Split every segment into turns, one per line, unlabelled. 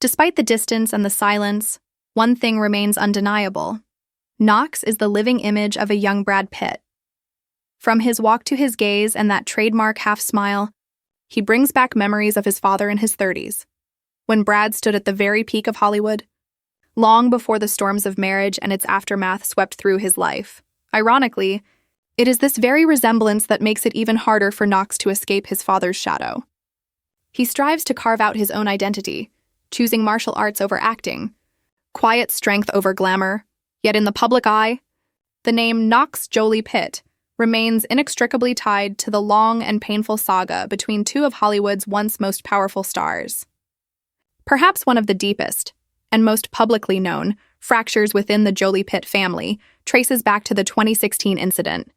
Despite the distance and the silence, one thing remains undeniable. Knox is the living image of a young Brad Pitt. From his walk to his gaze and that trademark half-smile, he brings back memories of his father in his 30s, when Brad stood at the very peak of Hollywood, long before the storms of marriage and its aftermath swept through his life. Ironically, it is this very resemblance that makes it even harder for Knox to escape his father's shadow. He strives to carve out his own identity, choosing martial arts over acting, quiet strength over glamour, yet in the public eye, the name Knox Jolie-Pitt remains inextricably tied to the long and painful saga between two of Hollywood's once most powerful stars. Perhaps one of the deepest and most publicly known fractures within the Jolie-Pitt family traces back to the 2016 incident,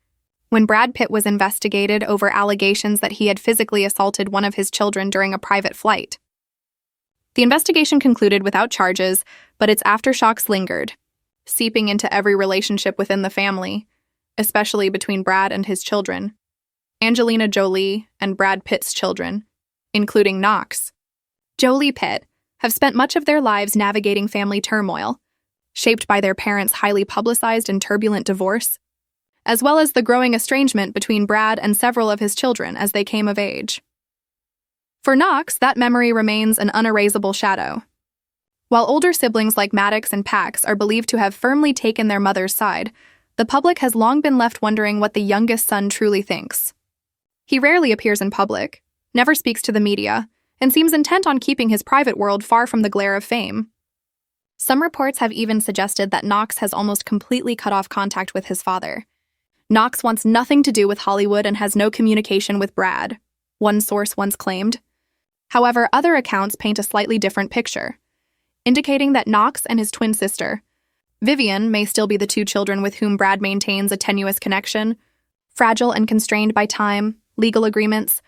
when Brad Pitt was investigated over allegations that he had physically assaulted one of his children during a private flight. The investigation concluded without charges, but its aftershocks lingered, seeping into every relationship within the family, especially between Brad and his children, Angelina Jolie and Brad Pitt's children, including Knox. Jolie-Pitt have spent much of their lives navigating family turmoil, shaped by their parents' highly publicized and turbulent divorce, as well as the growing estrangement between Brad and several of his children as they came of age. For Knox, that memory remains an unerasable shadow. While older siblings like Maddox and Pax are believed to have firmly taken their mother's side, the public has long been left wondering what the youngest son truly thinks. He rarely appears in public, never speaks to the media, and seems intent on keeping his private world far from the glare of fame. Some reports have even suggested that Knox has almost completely cut off contact with his father. Knox wants nothing to do with Hollywood and has no communication with Brad, one source once claimed. However, other accounts paint a slightly different picture, indicating that Knox and his twin sister, Vivian, may still be the two children with whom Brad maintains a tenuous connection, fragile and constrained by time, legal agreements,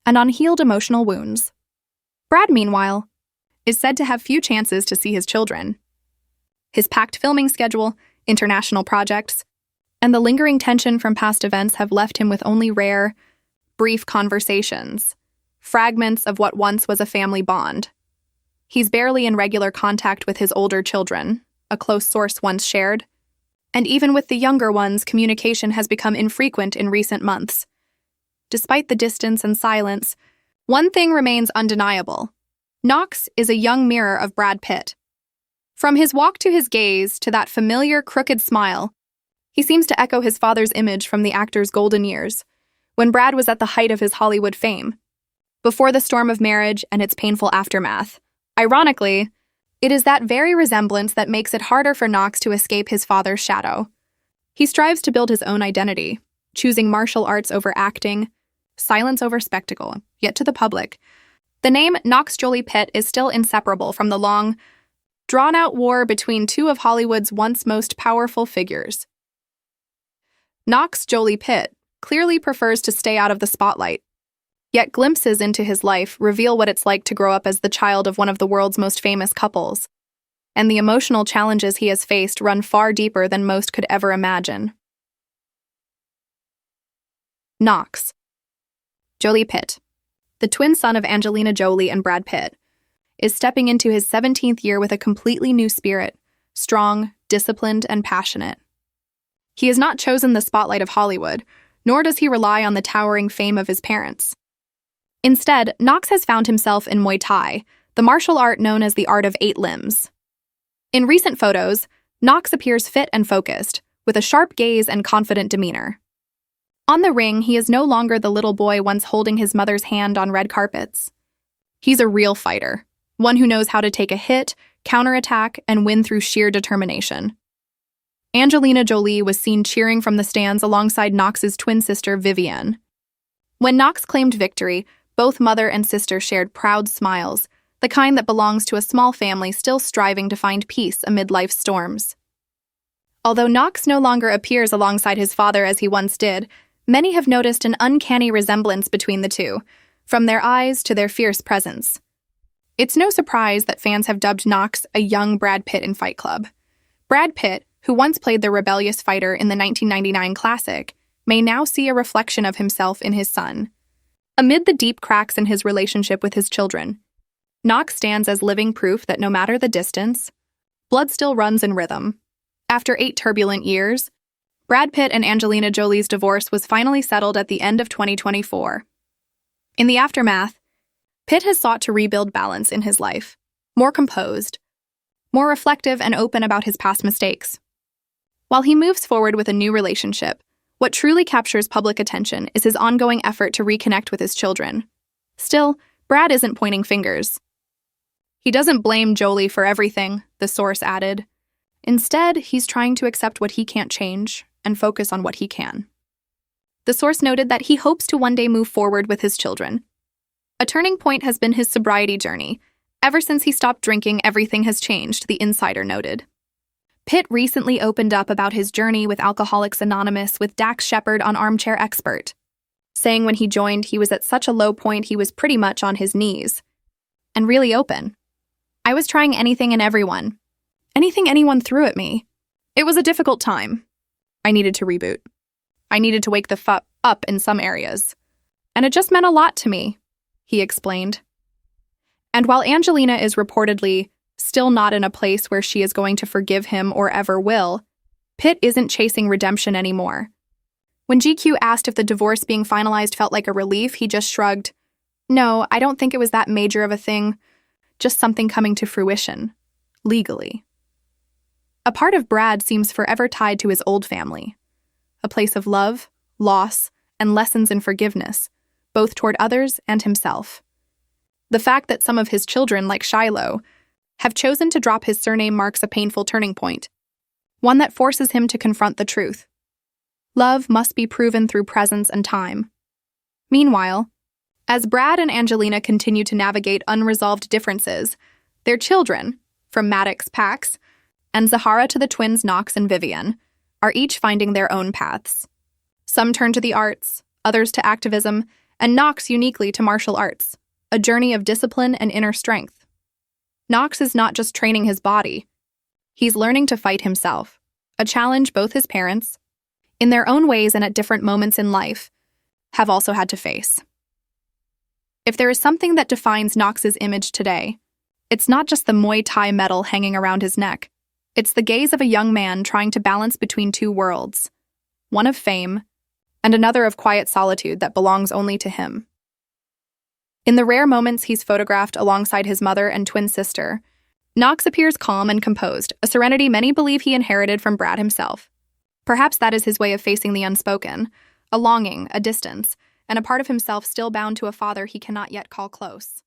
and unhealed emotional wounds. Brad, meanwhile, is said to have few chances to see his children. His packed filming schedule, international projects, and the lingering tension from past events have left him with only rare, brief conversations, fragments of what once was a family bond. He's barely in regular contact with his older children, a close source once shared, and even with the younger ones, communication has become infrequent in recent months. Despite the distance and silence, one thing remains undeniable. Knox is a young mirror of Brad Pitt. From his walk to his gaze to that familiar crooked smile, he seems to echo his father's image from the actor's golden years, when Brad was at the height of his Hollywood fame, before the storm of marriage and its painful aftermath. Ironically, it is that very resemblance that makes it harder for Knox to escape his father's shadow. He strives to build his own identity, choosing martial arts over acting, silence over spectacle, yet to the public, the name Knox Jolie-Pitt is still inseparable from the long, drawn-out war between two of Hollywood's once most powerful figures. Knox Jolie-Pitt clearly prefers to stay out of the spotlight, yet glimpses into his life reveal what it's like to grow up as the child of one of the world's most famous couples, and the emotional challenges he has faced run far deeper than most could ever imagine. Knox Jolie-Pitt, the twin son of Angelina Jolie and Brad Pitt, is stepping into his 17th year with a completely new spirit, strong, disciplined, and passionate. He has not chosen the spotlight of Hollywood, nor does he rely on the towering fame of his parents. Instead, Knox has found himself in Muay Thai, the martial art known as the art of 8 limbs. In recent photos, Knox appears fit and focused, with a sharp gaze and confident demeanor. On the ring, he is no longer the little boy once holding his mother's hand on red carpets. He's a real fighter, one who knows how to take a hit, counterattack, and win through sheer determination. Angelina Jolie was seen cheering from the stands alongside Knox's twin sister, Vivian. When Knox claimed victory, both mother and sister shared proud smiles, the kind that belongs to a small family still striving to find peace amid life's storms. Although Knox no longer appears alongside his father as he once did, many have noticed an uncanny resemblance between the two, from their eyes to their fierce presence. It's no surprise that fans have dubbed Knox a young Brad Pitt in Fight Club. Brad Pitt, who once played the rebellious fighter in the 1999 classic, may now see a reflection of himself in his son. Amid the deep cracks in his relationship with his children, Knox stands as living proof that no matter the distance, blood still runs in rhythm. After 8 turbulent years, Brad Pitt and Angelina Jolie's divorce was finally settled at the end of 2024. In the aftermath, Pitt has sought to rebuild balance in his life, more composed, more reflective and open about his past mistakes. While he moves forward with a new relationship, what truly captures public attention is his ongoing effort to reconnect with his children. Still, Brad isn't pointing fingers. He doesn't blame Jolie for everything, the source added. Instead, he's trying to accept what he can't change and focus on what he can. The source noted that he hopes to one day move forward with his children. A turning point has been his sobriety journey. Ever since he stopped drinking, everything has changed, the insider noted. Pitt recently opened up about his journey with Alcoholics Anonymous with Dax Shepard on Armchair Expert, saying when he joined, he was at such a low point he was pretty much on his knees. And really open. I was trying anything and everyone. Anything anyone threw at me. It was a difficult time. I needed to reboot. I needed to wake the up in some areas. And it just meant a lot to me, he explained. And while Angelina is reportedly still not in a place where she is going to forgive him or ever will, Pitt isn't chasing redemption anymore. When GQ asked if the divorce being finalized felt like a relief, he just shrugged. No, I don't think it was that major of a thing, just something coming to fruition, legally. A part of Brad seems forever tied to his old family, a place of love, loss, and lessons in forgiveness, both toward others and himself. The fact that some of his children, like Shiloh, have chosen to drop his surname marks a painful turning point, one that forces him to confront the truth. Love must be proven through presence and time. Meanwhile, as Brad and Angelina continue to navigate unresolved differences, their children, from Maddox Pax and Zahara to the twins Knox and Vivian, are each finding their own paths. Some turn to the arts, others to activism, and Knox uniquely to martial arts, a journey of discipline and inner strength. Knox is not just training his body. He's learning to fight himself, a challenge both his parents, in their own ways and at different moments in life, have also had to face. If there is something that defines Knox's image today, it's not just the Muay Thai medal hanging around his neck. It's the gaze of a young man trying to balance between two worlds, one of fame and another of quiet solitude that belongs only to him. In the rare moments he's photographed alongside his mother and twin sister, Knox appears calm and composed, a serenity many believe he inherited from Brad himself. Perhaps that is his way of facing the unspoken, a longing, a distance, and a part of himself still bound to a father he cannot yet call close.